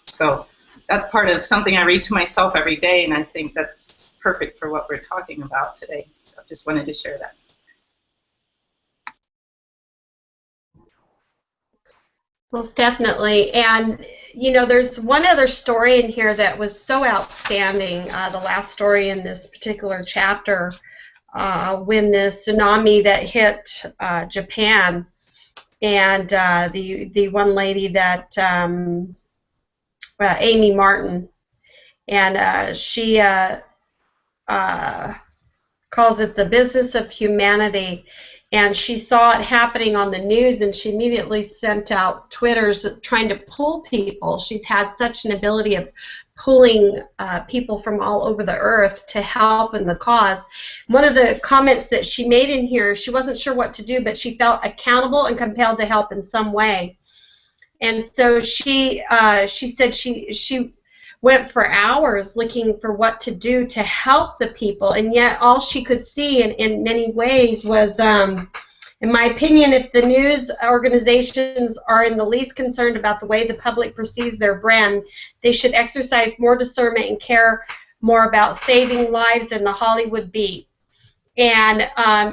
So that's part of something I read to myself every day, and I think that's perfect for what we're talking about today. So I just wanted to share that. Most definitely. And, you know, there's one other story in here that was so outstanding, the last story in this particular chapter, when the tsunami that hit Japan, and the one lady that, Amy Martin, and she calls it the business of humanity. And she saw it happening on the news, and she immediately sent out Twitters trying to pull people. She's had such an ability of pulling people from all over the earth to help in the cause. One of the comments that she made in here, she wasn't sure what to do, but she felt accountable and compelled to help in some way. And so she said she went for hours looking for what to do to help the people, and yet all she could see in many ways was, in my opinion, if the news organizations are in the least concerned about the way the public perceives their brand, they should exercise more discernment and care more about saving lives than the Hollywood beat. And,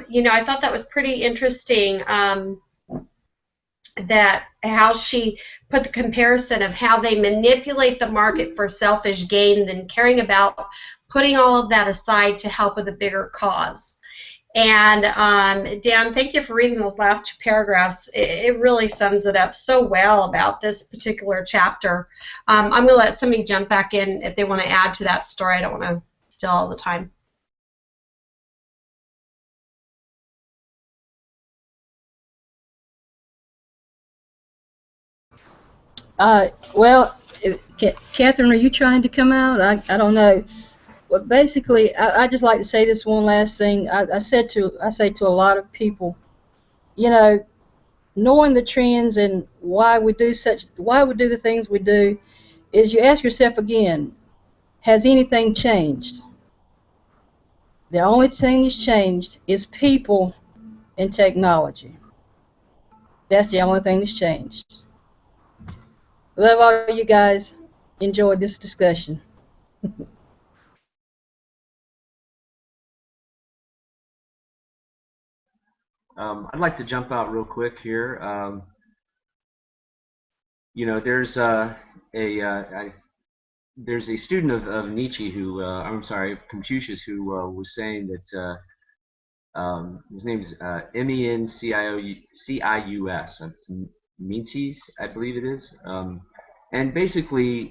you know, I thought that was pretty interesting, that how she put the comparison of how they manipulate the market for selfish gain than caring about putting all of that aside to help with a bigger cause. And Dan, thank you for reading those last two paragraphs. It really sums it up so well about this particular chapter. I'm going to let somebody jump back in if they want to add to that story. I don't want to steal all the time. Well, Catherine, are you trying to come out? I don't know. Well, basically, I just like to say this one last thing. I say to a lot of people, you know, knowing the trends and why we do the things we do, is you ask yourself again, has anything changed? The only thing that's changed is people and technology. That's the only thing that's changed. Love all you guys. Enjoyed this discussion. I'd like to jump out real quick here. You know, there's there's a student of Nietzsche who, I'm sorry, Confucius, who was saying that his name's Mencius, Mencius, I believe it is, and basically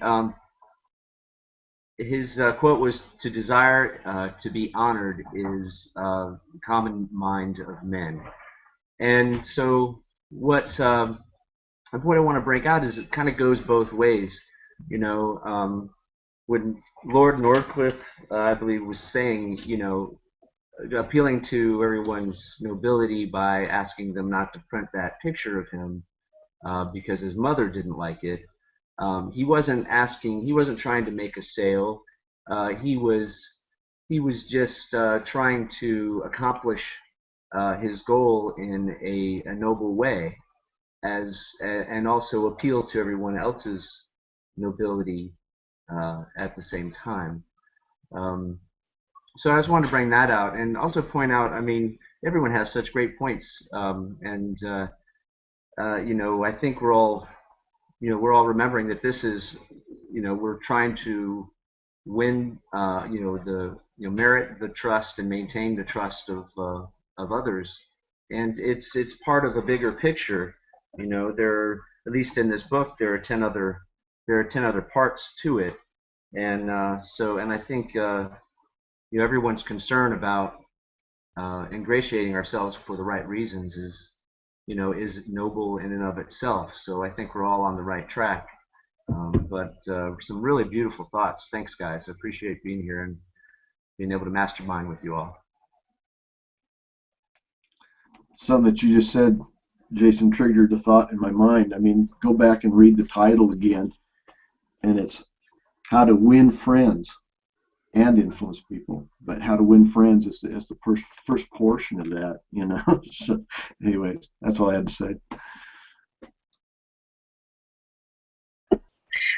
his quote was, "To desire to be honored is the common mind of men." And so what I want to break out is it kind of goes both ways. You know, when Lord Northcliffe, I believe, was saying, you know, appealing to everyone's nobility by asking them not to print that picture of him because his mother didn't like it. He wasn't trying to make a sale. He was just trying to accomplish his goal in a noble way, and also appeal to everyone else's nobility at the same time. So I just wanted to bring that out, and also point out, I mean, everyone has such great points, and you know, I think we're all remembering that this is, you know, we're trying to win, you know, merit the trust and maintain the trust of others, and it's part of a bigger picture. You know, at least in this book, there are 10 other parts to it, and and I think you know, everyone's concern about ingratiating ourselves for the right reasons is, you know, is noble in and of itself. So I think we're all on the right track. But some really beautiful thoughts. Thanks, guys. I appreciate being here and being able to mastermind with you all. Something that you just said, Jason, triggered a thought in my mind. I mean, go back and read the title again, and it's How to Win Friends and Influence People. But how to win friends is the first portion of that, you know. So, anyways, that's all I had to say.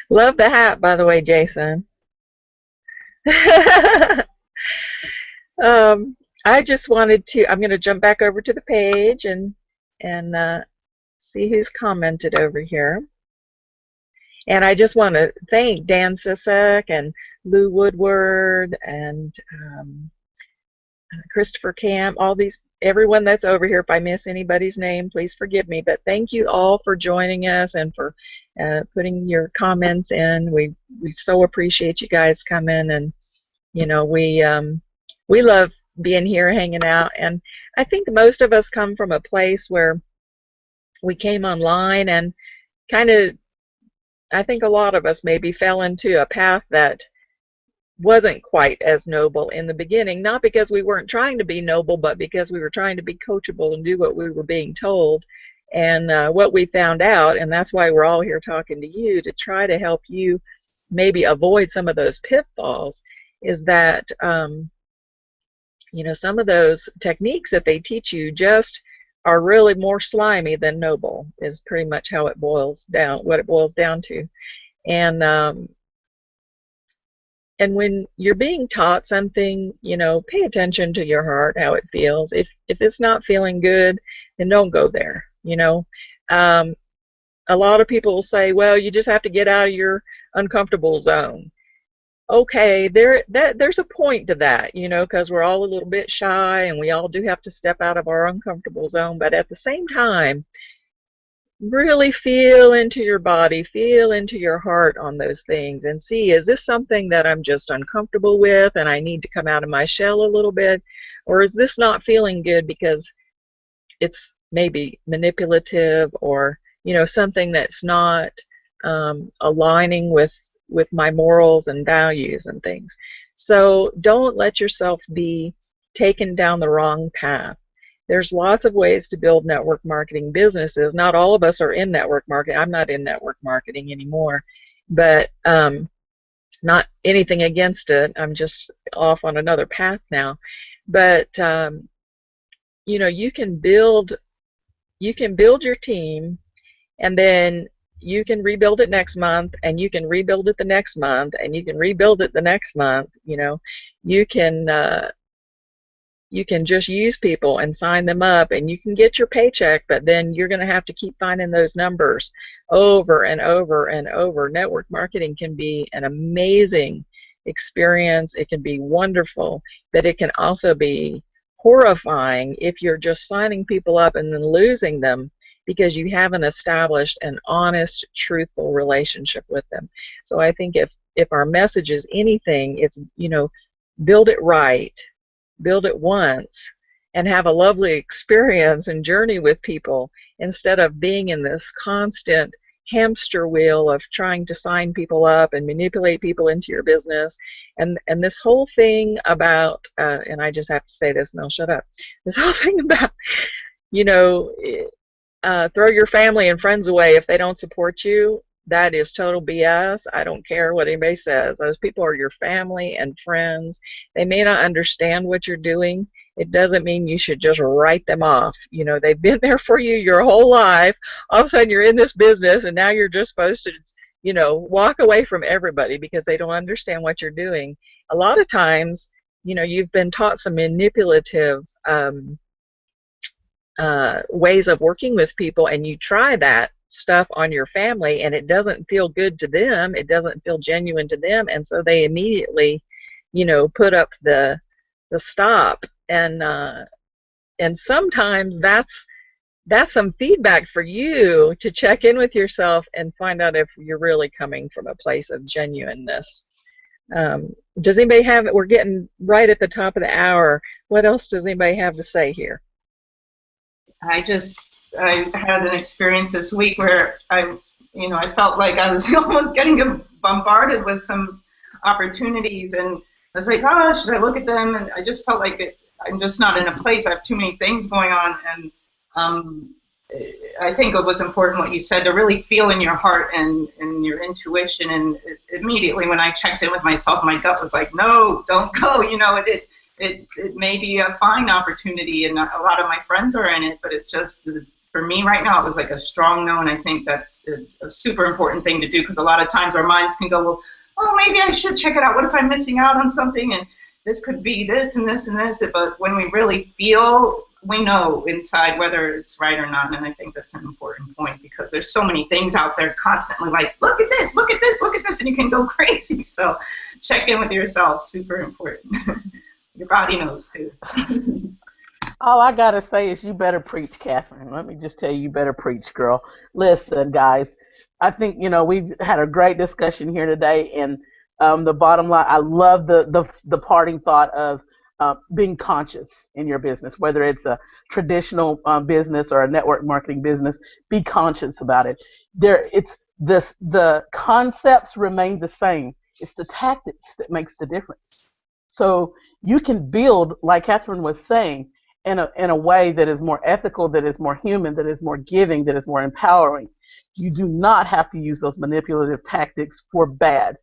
Love the hat, by the way, Jason. I just wanted to. I'm going to jump back over to the page and see who's commented over here. And I just want to thank Dan Sisek and Lou Woodward and Christopher Camp, everyone that's over here. If I miss anybody's name, please forgive me. But thank you all for joining us and for putting your comments in. We so appreciate you guys coming, and we love being here, hanging out. And I think most of us come from a place where we came online and kind of, I think a lot of us maybe fell into a path that wasn't quite as noble in the beginning, not because we weren't trying to be noble, but because we were trying to be coachable and do what we were being told. And what we found out, and that's why we're all here talking to you, to try to help you maybe avoid some of those pitfalls, is that some of those techniques that they teach you just are really more slimy than noble, is pretty much how it boils down, what it boils down to. And when you're being taught something, pay attention to your heart, how it feels. If it's not feeling good, then don't go there. A lot of people will say, well, you just have to get out of your uncomfortable zone. Okay, there's a point to that, because we're all a little bit shy and we all do have to step out of our uncomfortable zone. But at the same time, really feel into your body, feel into your heart on those things and see, is this something that I'm just uncomfortable with and I need to come out of my shell a little bit? Or is this not feeling good because it's maybe manipulative or, something that's not aligning with my morals and values and things? So don't let yourself be taken down the wrong path. There's lots of ways to build network marketing businesses. Not all of us are in network marketing. I'm not in network marketing anymore, but not anything against it. I'm just off on another path now. But you can build your team, and then you can rebuild it next month, and you can rebuild it the next month, and you can rebuild it the next month. You can just use people and sign them up, and you can get your paycheck, but then you're going to have to keep finding those numbers over and over and over. Network marketing can be an amazing experience. It can be wonderful, but it can also be horrifying if you're just signing people up and then losing them because you haven't established an honest, truthful relationship with them. So I think if our message is anything, it's, build it right. Build it once and have a lovely experience and journey with people instead of being in this constant hamster wheel of trying to sign people up and manipulate people into your business. And this whole thing about, and I just have to say this and I'll shut up, this whole thing about, throw your family and friends away if they don't support you. That is total BS. I don't care what anybody says. Those people are your family and friends. They may not understand what you're doing. It doesn't mean you should just write them off. They've been there for you your whole life. All of a sudden you're in this business and now you're just supposed to, walk away from everybody because they don't understand what you're doing. A lot of times, you've been taught some manipulative ways of working with people, and you try that stuff on your family and it doesn't feel good to them, it doesn't feel genuine to them, and so they immediately put up the stop. And sometimes that's some feedback for you to check in with yourself and find out if you're really coming from a place of genuineness. Does anybody have, we're getting right at the top of the hour, what else does anybody have to say here? I had an experience this week where I felt like I was almost getting bombarded with some opportunities, and I was like, oh, should I look at them? And I just felt like I'm just not in a place. I have too many things going on, and I think it was important what you said, to really feel in your heart and your intuition. And immediately when I checked in with myself, my gut was like, no, don't go. It may be a fine opportunity, and a lot of my friends are in it, but it just, for me right now, it was like a strong no, and I think it's a super important thing to do, because a lot of times our minds can go, well, maybe I should check it out. What if I'm missing out on something? And this could be this and this and this, but when we really feel, we know inside whether it's right or not. And I think that's an important point, because there's so many things out there constantly like, look at this, look at this, look at this, and you can go crazy. So check in with yourself, super important. Your body knows too. All I gotta say is you better preach, Catherine. Let me just tell you, you better preach, girl. Listen, guys, I think, we've had a great discussion here today, and the bottom line, I love the parting thought of being conscious in your business, whether it's a traditional business or a network marketing business. Be conscious about it. The concepts remain the same. It's the tactics that makes the difference. So you can build, like Catherine was saying, in a way that is more ethical, that is more human, that is more giving, that is more empowering. You do not have to use those manipulative tactics for bad.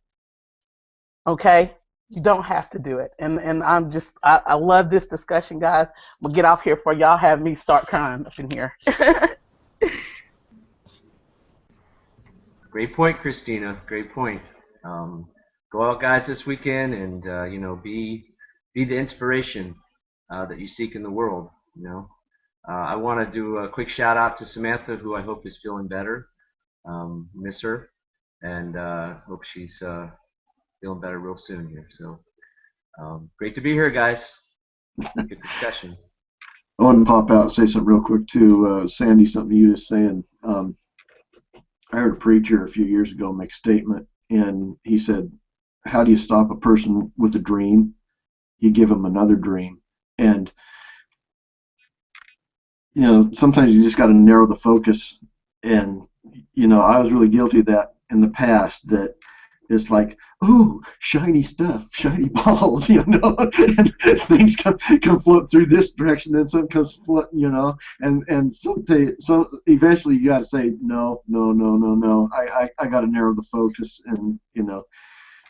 Okay? You don't have to do it. And I love this discussion, guys. We'll get off here before y'all have me start crying up in here. Great point, Christina. Great point. Go out, guys, this weekend, and be the inspiration that you seek in the world. I want to do a quick shout out to Samantha, who I hope is feeling better. Miss her, and hope she's feeling better real soon here. So great to be here, guys. Good discussion. I want to pop out and say something real quick too. Sandy, something you just saying. I heard a preacher a few years ago make a statement, and he said, how do you stop a person with a dream? You give them another dream. And sometimes you just got to narrow the focus. And I was really guilty of that in the past, that it's like, oh, shiny stuff, shiny balls, and things come float through this direction, then something comes float, and so eventually you got to say no. I got to narrow the focus, and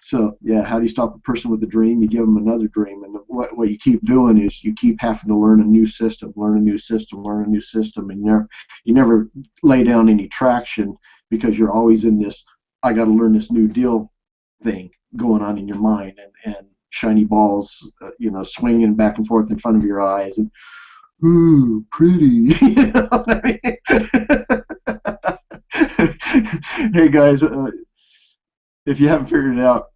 So yeah, how do you stop a person with a dream? You give them another dream, and what you keep doing is you keep having to learn a new system, and you never lay down any traction, because you're always in this, I got to learn this new deal thing going on in your mind, and shiny balls, swinging back and forth in front of your eyes, and ooh, pretty. You know what I mean? Hey guys, if you haven't figured it out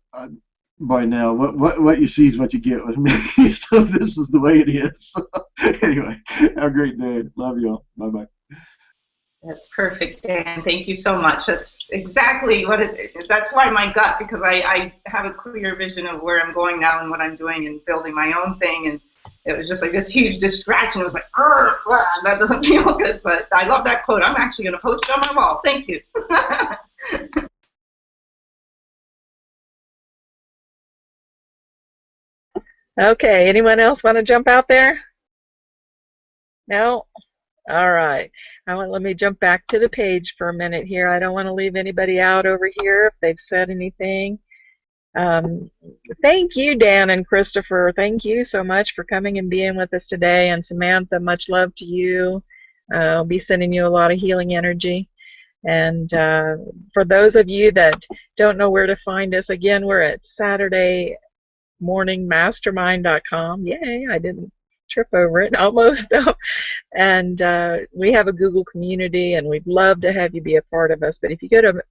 by now, what you see is what you get with me. So this is the way it is. So, anyway, have a great day. Love you all. Bye bye. That's perfect, Dan. Thank you so much. That's exactly what that's why my gut, because I have a clear vision of where I'm going now and what I'm doing and building my own thing, and it was just like this huge distraction. It was like, that doesn't feel good, but I love that quote. I'm actually going to post it on my wall. Thank you. Okay, anyone else want to jump out there? No? All right. Let me jump back to the page for a minute here. I don't want to leave anybody out over here if they've said anything. Thank you, Dan and Christopher. Thank you so much for coming and being with us today. And Samantha, much love to you. I'll be sending you a lot of healing energy. And for those of you that don't know where to find us, again, we're at SaturdayMorningMastermind.com. Yay, I didn't trip over it, almost though. And we have a Google community, and we'd love to have you be a part of us. But if you go to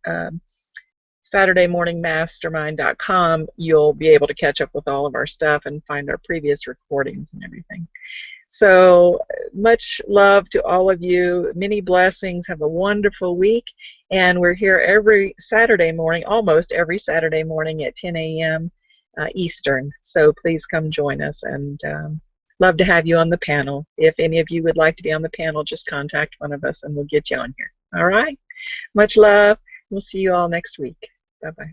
SaturdayMorningMastermind.com, you'll be able to catch up with all of our stuff and find our previous recordings and everything. So much love to all of you. Many blessings. Have a wonderful week. And we're here every Saturday morning, almost every Saturday morning at 10 a.m. Eastern. So please come join us, and love to have you on the panel. If any of you would like to be on the panel, just contact one of us and we'll get you on here. All right? Much love. We'll see you all next week. Bye-bye.